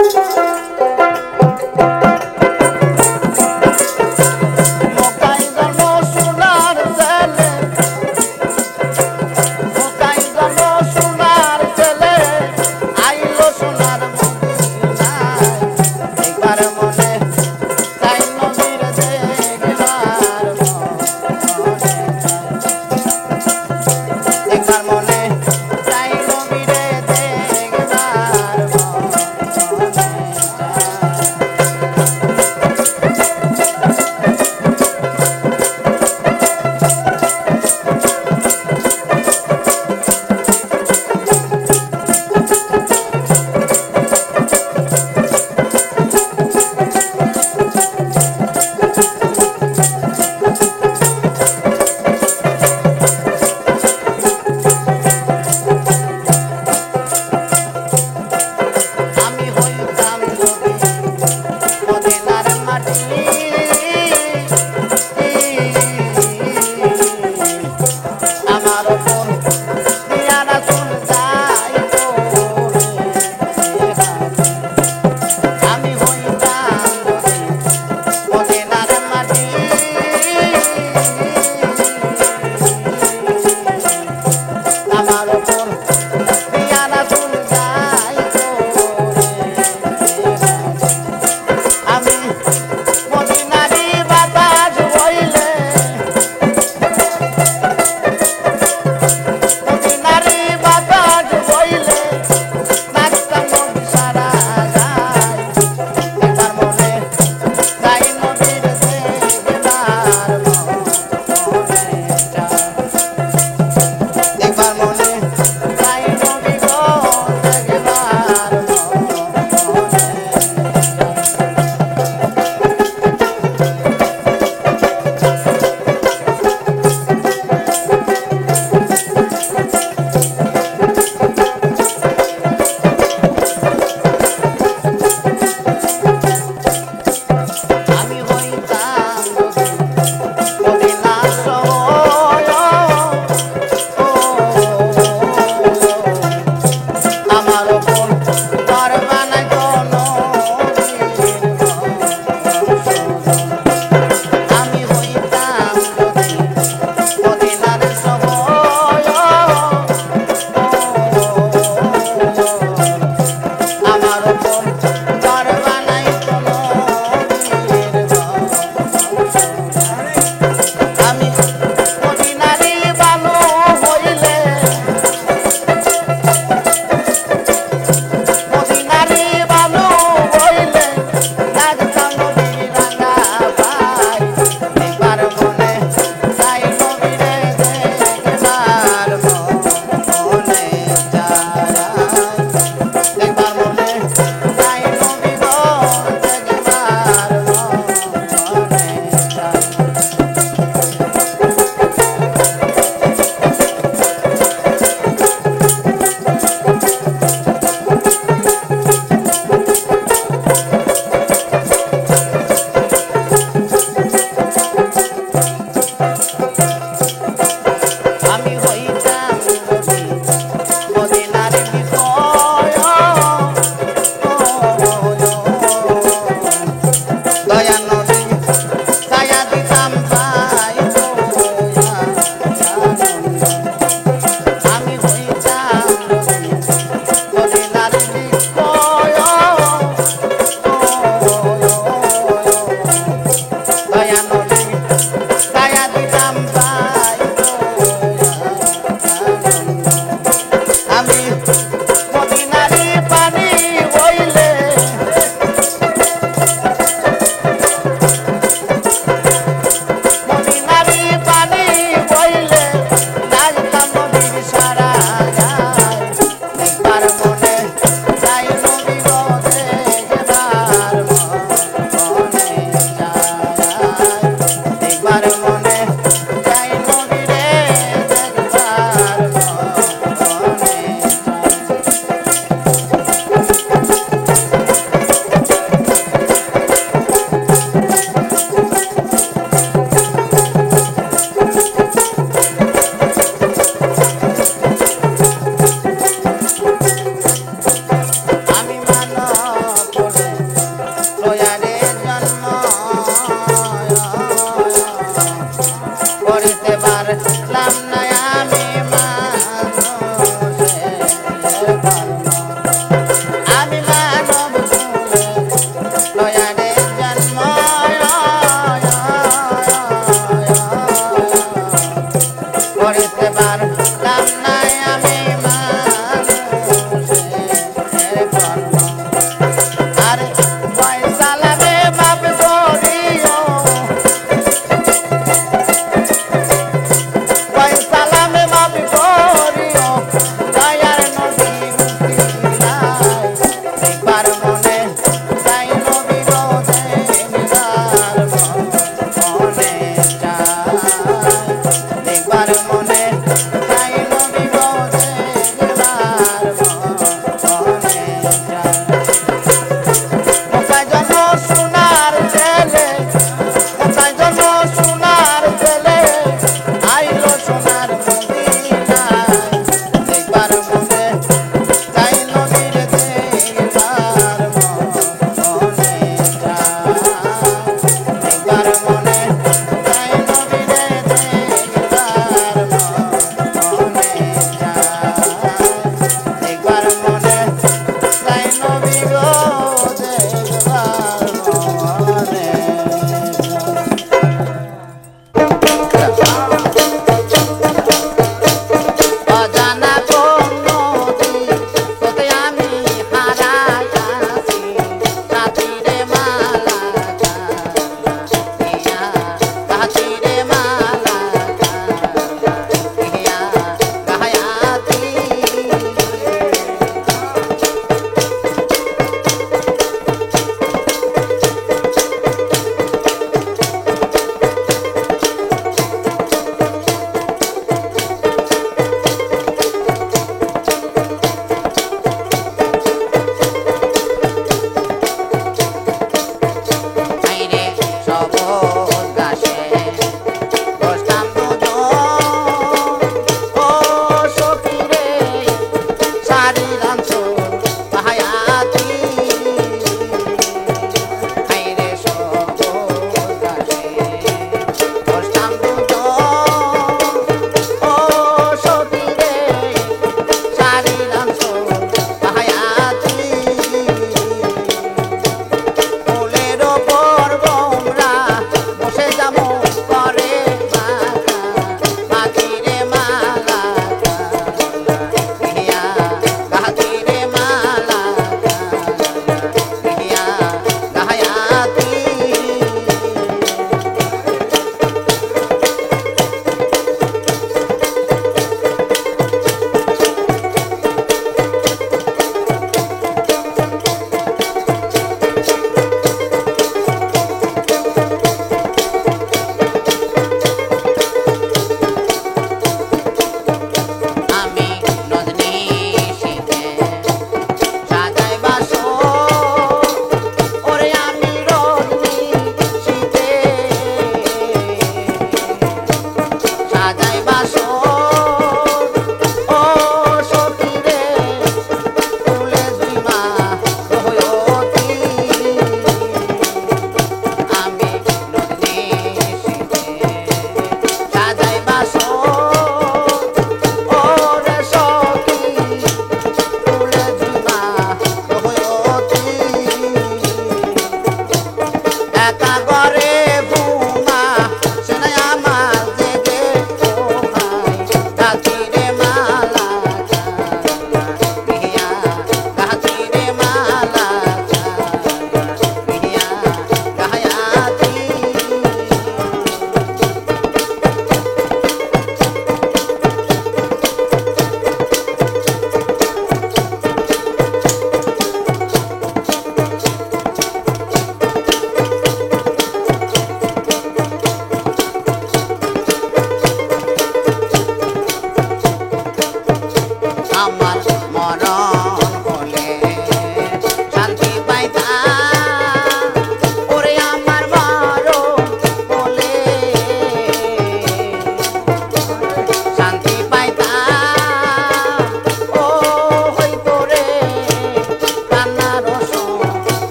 I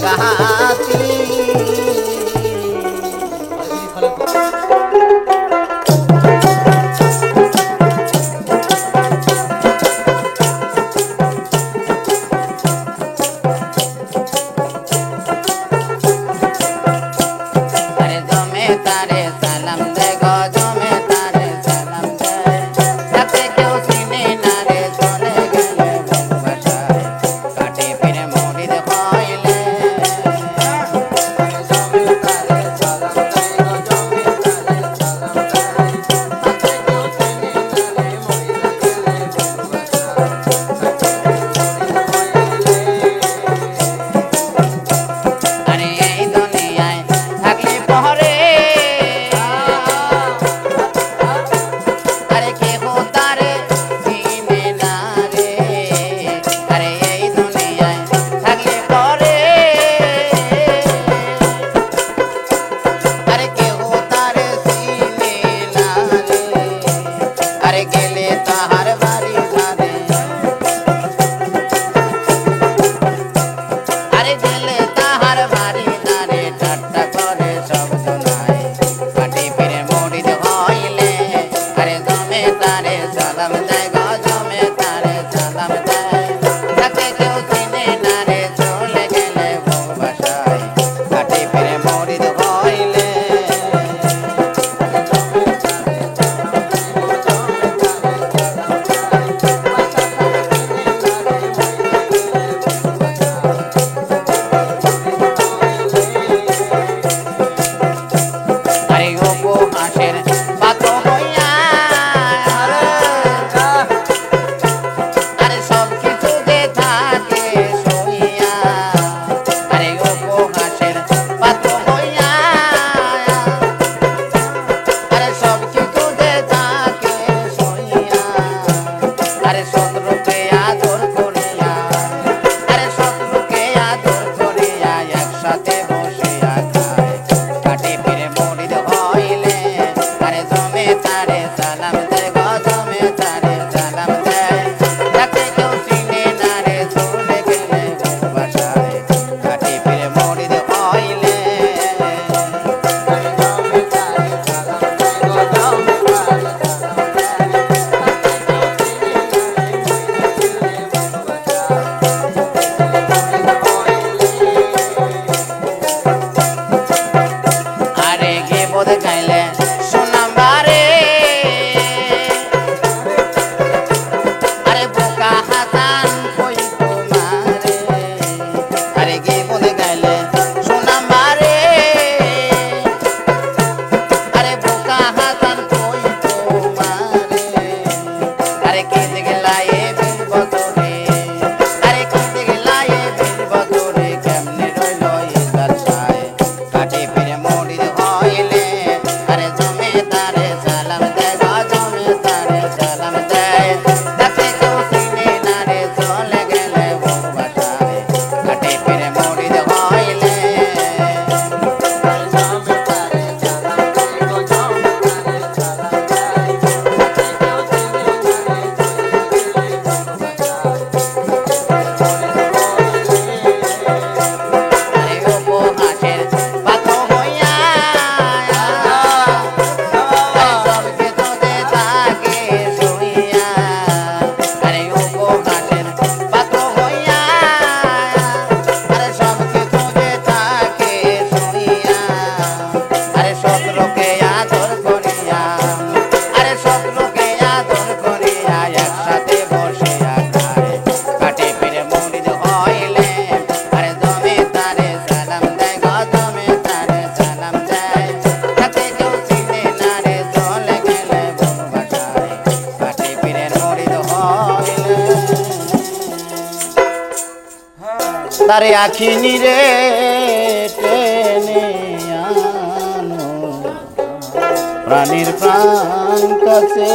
গাহাতি তারে আখি নিরে টেনে আনো প্রাণীর প্রাণ কাছে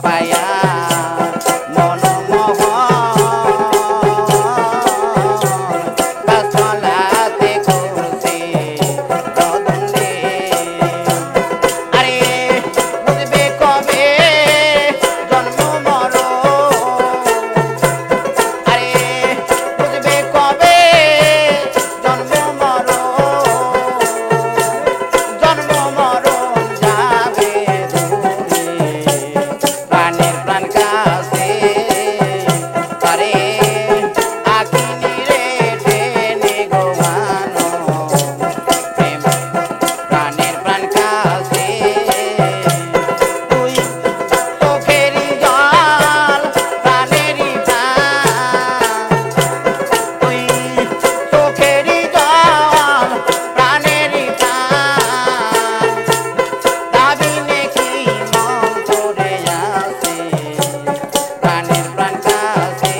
পায়া মনমোহন গাছতলাতে করছে রদনে। আরে বুঝবে কবে জন্ম মরণ, আরে বুঝবে কবে জন্ম মরণ, জন্ম মরণ যাবে দূরে প্রাণের প্রাণ কাছে তারে আখিনি রে টেনে গোমানো প্রেম প্রাণের প্রাণ কাছে। তুই চোখেরই জল প্রাণেরই প্রাণ, তুই চোখেরই জল প্রাণেরই প্রাণ, দাবি নেকি মন করে আছে প্রাণের প্রাণ কাছে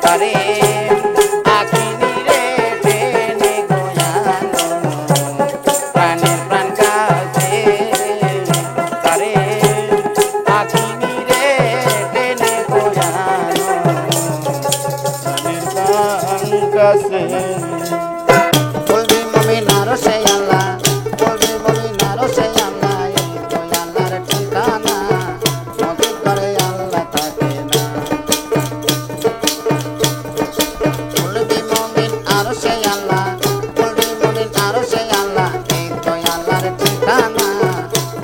তারে আখিনি রে টেনে গোয়ানো প্রাণের প্রাণ কাছে তারে আখিনি রে টেনে গোয়ানো প্রাণের প্রাণ কাছে। বলবি মমিনার সে আল্লাহ, বলবি মমিনার সে আল্লাহ, এই তো আল্লাহর ঠিকানা, মজিদ করে আল্লাহ থাকে না। বলবি মমিন আর সে আল্লাহ, বলবি মমিন আর সে আল্লাহ, এই তো আল্লাহর ঠিকানা,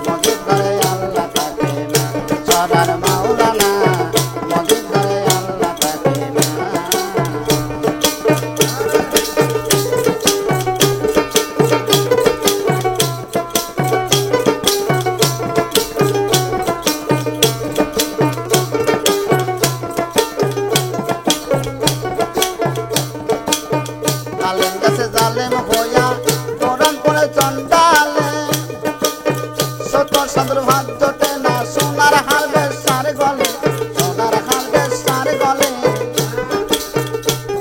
মজিদ করে আল্লাহ থাকে না। সরার মাওলানা মজিদ করে আল্লাহ থাকে না। জালেম গাছে জালেম হইয়া কোরআন পড়ে চন্ডালে, সত্তর সাধুর ভাত জোটে না সোনার হারবে সারে গলে, সোনার হারবে সারে গলে।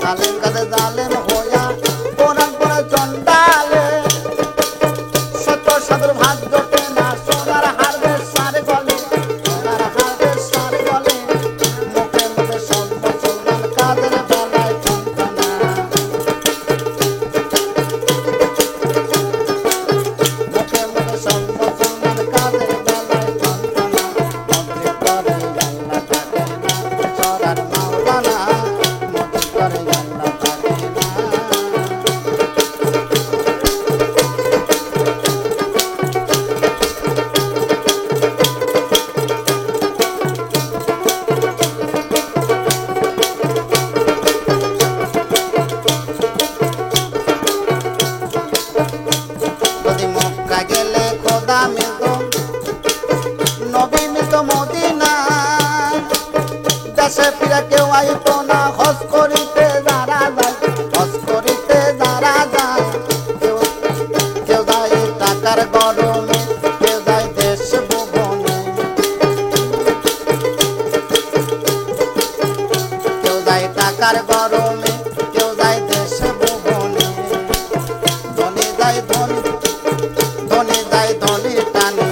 জালেম গাছে জালেম হইয়া কোরআন পড়ে চন্ডালে, সত্তর সাধুর ভাত জোটে না সোনার হারবে সারে গলে, সোনার হারবে সারে গলে। মুখে মুখে সব মুসলমান কাদের বেলায় চিন্তা না, মুখে মুখে সব মুসলমান কাদের বেলায় যন্ত্রণা, মজিদ করে আল্লাহ থাকে না। সরার মাওলানা মজিদ করে আল্লাহ থাকে না। যদি মক্কা গেলে খোদা মিলত, নবী মিলত মদিনা, দেশে ফিরে কেউ আইত না হজ করিতে যারা যায়, হজ করিতে যারা যায়। কেউ কেউ যায় টাকার গরমে, কেউ যায় দেশ ভুবনে, কেউ যায় টাকার গরমে, কেউ যায় দেশ ভুবনে। ধনী যায় ধনী, ধনী যায় ধনী টানে,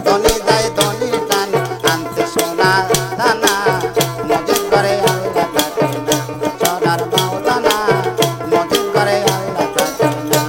ধনী যায় ধনী টানে আনতে সোনা দানা, মজিদ করে আল্লাহ থাকে না। সোনার মাওলানা মজিদ করে আল্লাহ থাকে না।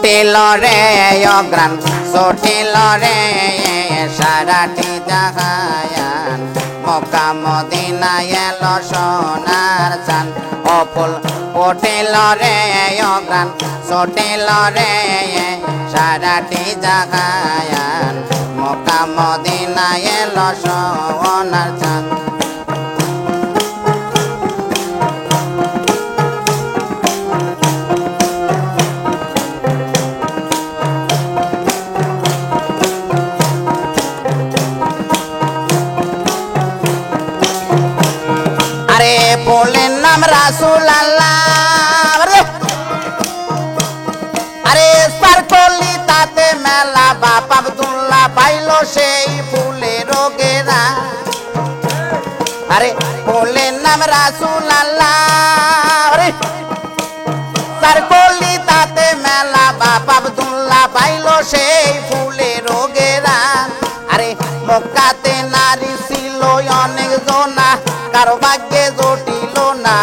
ফুটিল রে অগ্রাণ ছটিল রে সারাটি জাহায়ান মক্কা মদিনায় এলো সোনার চাঁদ ও ফুল ফুটিল রে অগ্রাণ ছটিল রে সারাটি জাহায়ান মক্কা মদিনায় এলো সোনার চাঁদ বলেন নাম রাসূল আল্লাহ আরে সার কলি তাতে মেলা বাপ আব্দুল্লাহ পাইল সেই ফুলের গেরা আরে বলেন নাম রাসূল আল্লাহ আরে সার কলি তাতে মেলা বাপ আব্দুল্লাহ পাইল সেই ফুলের গেরা আরে মক্কাতে নারী ছিল অনেক জনা কারো ভাগ্যে জটিল না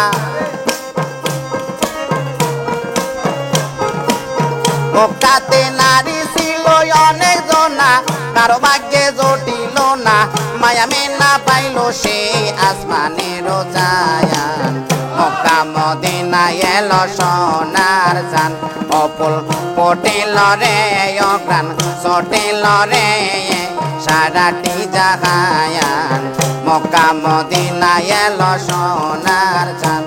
মক্কাতে নারী ছিল অনেক জনা কারো ভাগ্যে জটিল না মায়া মেনা পাইল সেই আসমানের ছায়ান মক্কা মদিনায় এলো সোনার চাঁদ অপুল পটিল রে অগ্রাণ ছটিল রে সারাটি জাহায়ান মক্কা মদিনায় এলো সোনার চাঁদ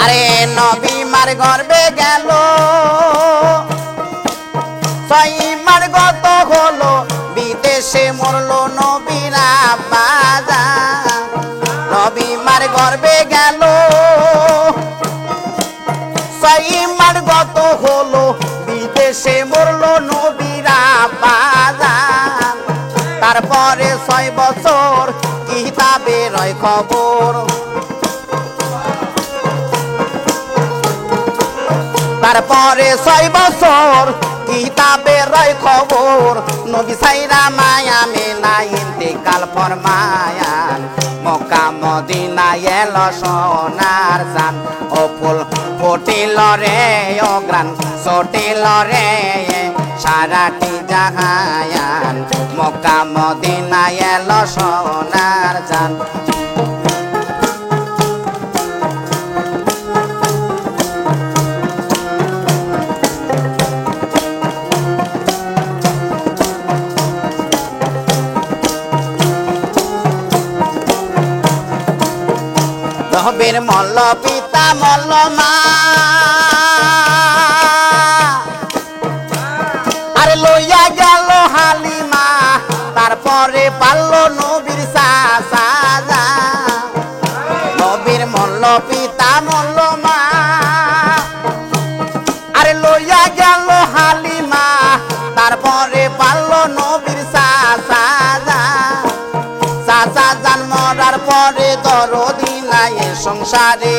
আরে নবী মার গর্বে গেল ছয় মার গত হলো বিদেশে মরলো নবীরা বাজা নবী মার গর্বে গেল ছয় মার গত হলো বিদেশে মরলো নবীরা বাজা তারপরে 6 বছর কিতাবে রয় খবর তারপরে 6 বছর কিতাবে রয় খবর নবী সাইরা মায়া মেনা ইন্তেকাল ফরমায়ান মক্কা মদিনায় এলো সোনার চাঁদ ও ফুল ফুটিল রে অগ্রাণ ছটিল রে সারাটি জাহায়ান মক্কা মদিনায় এলো সোনার চাঁদ নবীর মল্ল পিতা মল্ল মা আরে লইয়া গেল হালিমা তারপরে পারল নবীর সাজা নবীর মল্ল পিতা মল্ল মা আরে লইয়া গেল হালিমা তারপরে পারল নবীর সাজা জান মরার পরে দরদি নাই সংসারে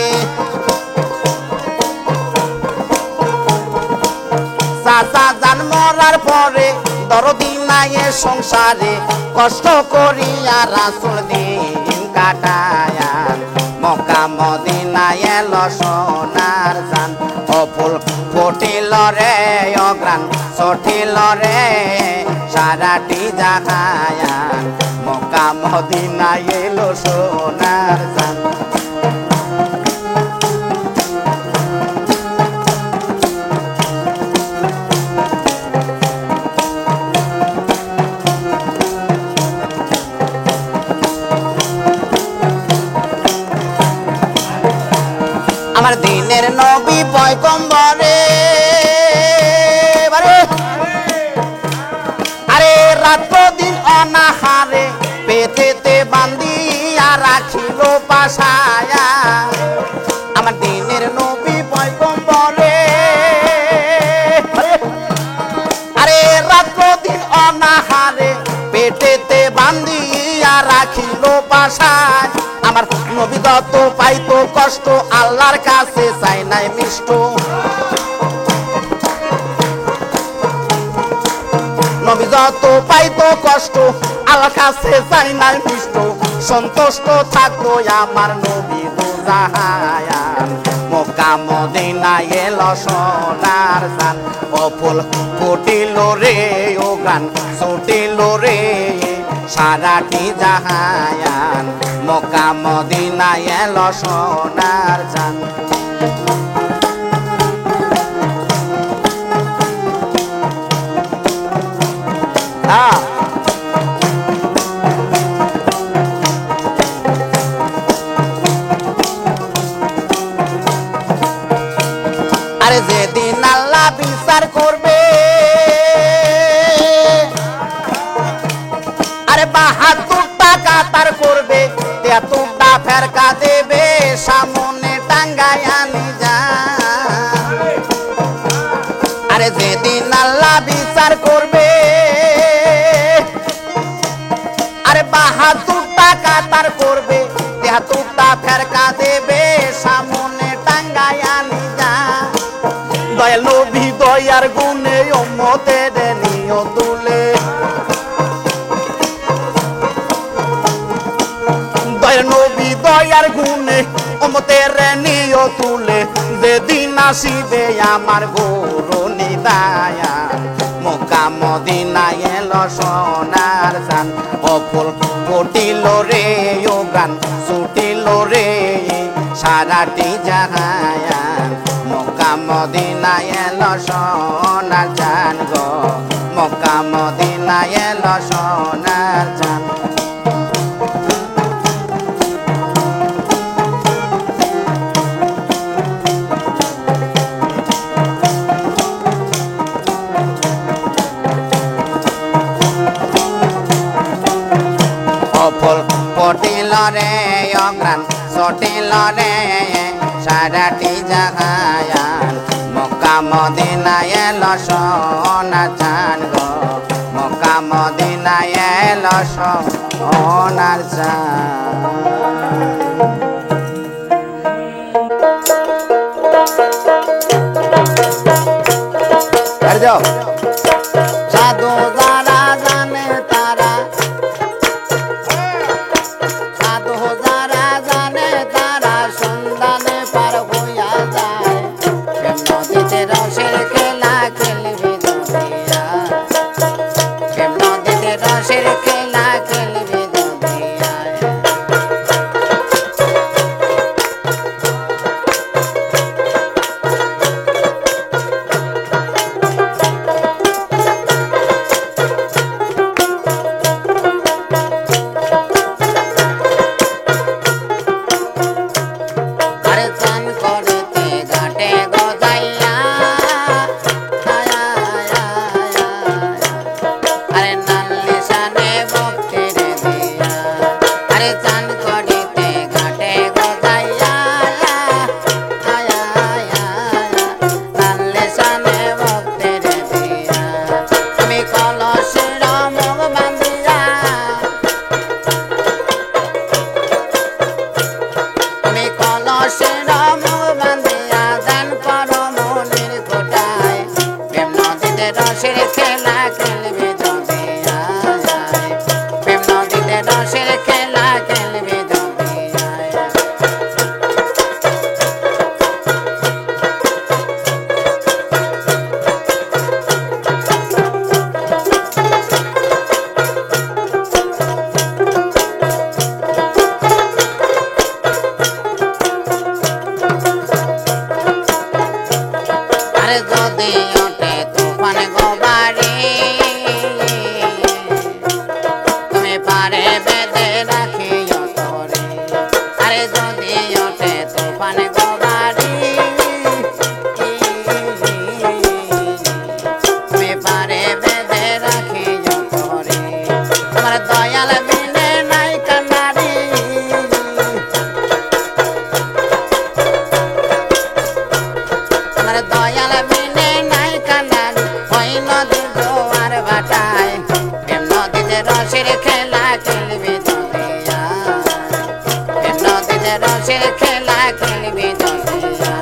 চাচা জান মরার পরে দরদি নাই সংসারে কষ্ট করিয়া রাসূল দিন কাটায়া মক্কা মদিনায় এলো সোনার চাঁদ ও ফুল ফুটিল রে অগ্রাণ ছটিল রে সারাটি জাহায়ান মক্কা মদিনায় এলো সোনার চাঁদ আমার দিনের নবী পয়গম্বরে আরে রাত দিন অনাহারে পেটেতে বান্ধিয়া রাখিল পাশায়া আমার দিনের নবী পয়গম্বরে আরে রাত দিন অনাহারে পেটেতে বান্ধিয়া রাখিল পাশায় আমার নবী যত পাইতো কষ্ট আল্লাহর কাছে চাই নাই মিষ্ট নবী যত পাইতো কষ্ট আল্লাহ কাছে চাই নাই মিষ্ট সন্তুষ্ট থাকতো আমার নবী দুজাহান মক্কা মদিনা এলো সোনার জান ও ফুল ফুটিল রে ও গান ছুটিল রে সারাটি জাহান মক্কা মদিনা এলো সোনার জান আরে যেদিন আল্লাহ বিচার করবে আরে ৭২ টাকা তার করবে ৭৩টা ফেরকা দেবে সামনে টাঙ্গায় আনি যা আরে যেদিন আল্লাহ বিচার করবে আরে ৭২ টাকা তার করবে ৭৩টা ফেরকা দেবে সামনে টাঙ্গায় আনি যা দয়াল নবী দয়ার গুণে উম্মতের নিয় তুলে দয়াল নবী দয়ার গুণে উম্মতের নিয় তুলে যেদিন আসিবে আমার গরু নিদায়া মক্কা মদিনা এলো সোনার জান ও ফুল ফুটিল রে ও গান ছুটিল রে সারাটি জাহান মক্কা মদিনা এলো সোনার জান গো মক্কা মদিনা এলো সোনার জান ফুল ফুটিল রে অগ্রাণ ছটিল রে সারাটি জাহান মক্কা মদিনা এলো সোনার জান গো মক্কা মদিনা এলো সোনার জান যাও সাধু যারা জানে তারা সাধু যারা জানে তারা সন্ধানে পার হইয়া যায় প্রেম নদীতে রসের খেলা খেলবি দুনিয়া প্রেম নদীতে রসের খেলা খেলবি দুনিয়া আরে চান করেতে ঘাটে গজাইয়া আরে নাল্লি সানে ভক্তির দিয়া আরে চান করিতে ঘাটে গজাইয়া নাল্লি সানে ভক্তির দিয়া আমি কলসের মুখ বান্ধিয়া আমি কলসের মুখ বান্ধিয়া দান করো মনের কোটায় প্রেম নদীতে রসের খেলা খেলবে দুনিয়া প্রেম নদীতে রসের খেলা খেলবে দুনিয়া আরে যদি ওঠে তুফান গোবারি তুমি পারে বেঁধে রাখিও তোরে আরে যদি ওঠে তুফান গোবারি তুমি পারে বেঁধে রাখিও তোরে তোমার দয়াল বিনে নাই কান্নারি আমার দয়াল বিনে নাই কান্নার ওই নদীর জোয়ার ভাটায় প্রেম নদীতে রসের খেলা খেলবি দুনিয়া প্রেম নদীতে রসের খেলা খেলবি দুনিয়া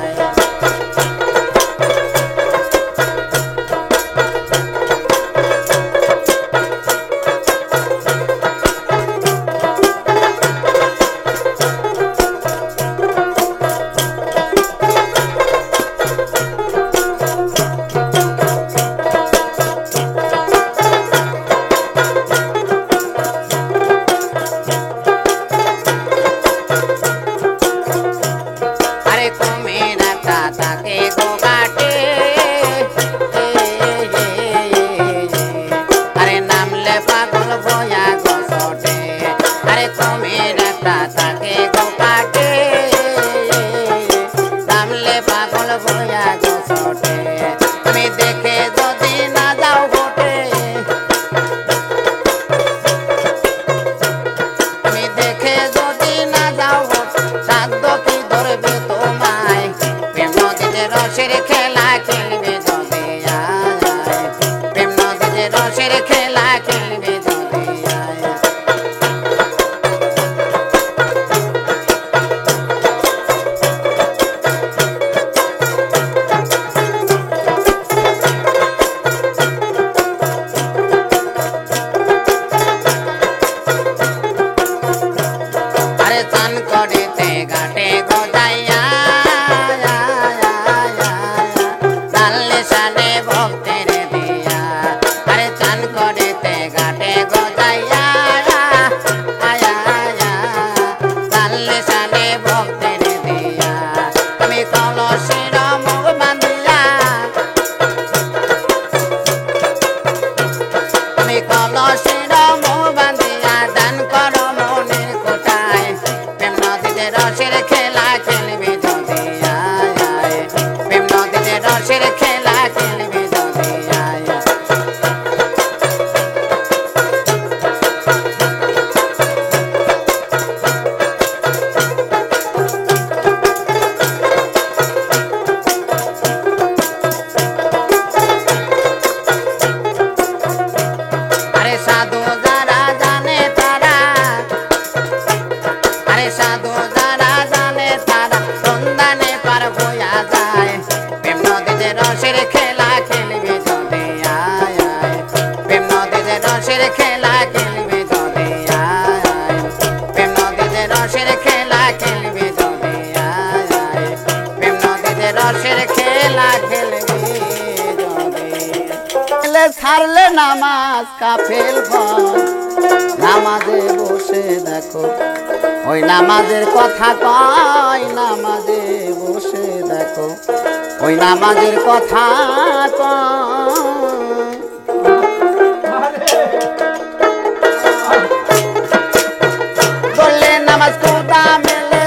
রসের খেলা খেলবে যদি আয়। আরে চান করেতে ঘাটে গোজাইয়া ডাললে সানে ভক্তের দিয়া। আরে চান করেতে ঘাটে গোজাইয়া ডাললে সানে ভক্তের দিয়া। তুমি কলসের মুখ বাঁধিয়া, তুমি কলসের মুখ বাঁধিয়া দান করো মনের কোটায়। প্রেম নদীতে রসের খেলা খেলবে যদি আয়। প্রেম নদীতে রসের খেলা খেলবে যদি আয়। আরে সাধু যারা জানে তারা, আরে সাধু যারা জানে তারা সন্ধানে পার হইয়া যায়। প্রেম নদীতে রসের খেলা খেলবে যদি আয়। প্রেম নদীতে রসের খেলা খেলবে যদি আয়। প্রেম নদীতে রসের খেলা খেলবে যদি আয়। প্রেম নদীতে রসের খেলা খেলবে যদি। ছাড়লে নামাজ কাফেল ভয়, নামাজে বসে দেখো ওই নামাজের কথা কয়। নামাজে বসে দেখো ওই নামাজের কথা কয়। বললে নামাজ কোথা মেলে,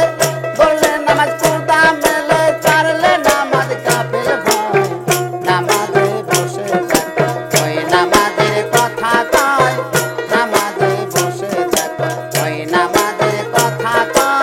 বললে নামাজ কোথা মেলে, ছাড়লে নামাজ কাফেল ভয়। নামাজে বসে দেখো ওই নামাজের কথা কয়। নামাজে বসে দেখো ওই নামাজের কথা কয়।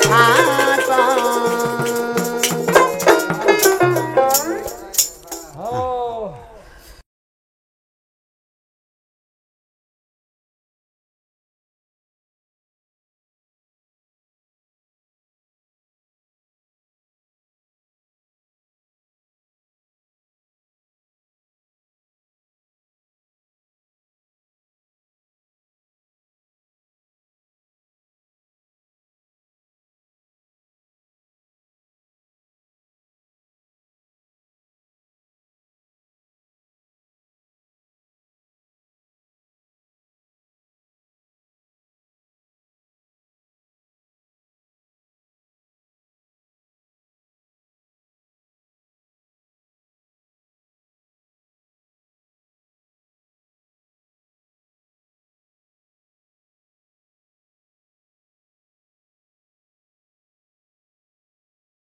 থাকা